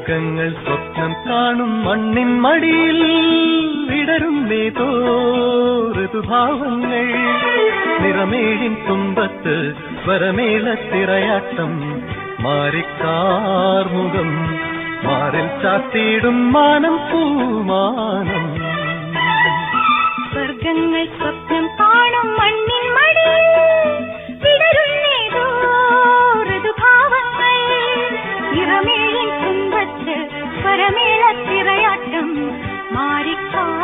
സ്വർഗങ്ങൾ സ്വപ്നം കാണും മണ്ണിൻ മടിയിൽ വിടരും നേതോ ഋതുഭാവങ്ങൾ നിറമേഴിൻ തുമ്പത്ത് സ്വരമേളത്തിറയാട്ടം മാറിക്കാർമുഖം മാറിൽ ചാത്തിയിടും മാനം പൂമാനം സ്വർഗങ്ങൾ സ്വപ്നം കാണും മണ്ണിൻ മടിയിൽ വിടരുന്നേതോ ഋതുഭാവങ്ങൾ നിറമേഴിൻ തുമ്പത്ത് സ്വരമേളത്തിറയാട്ടം മാറിക്കാർ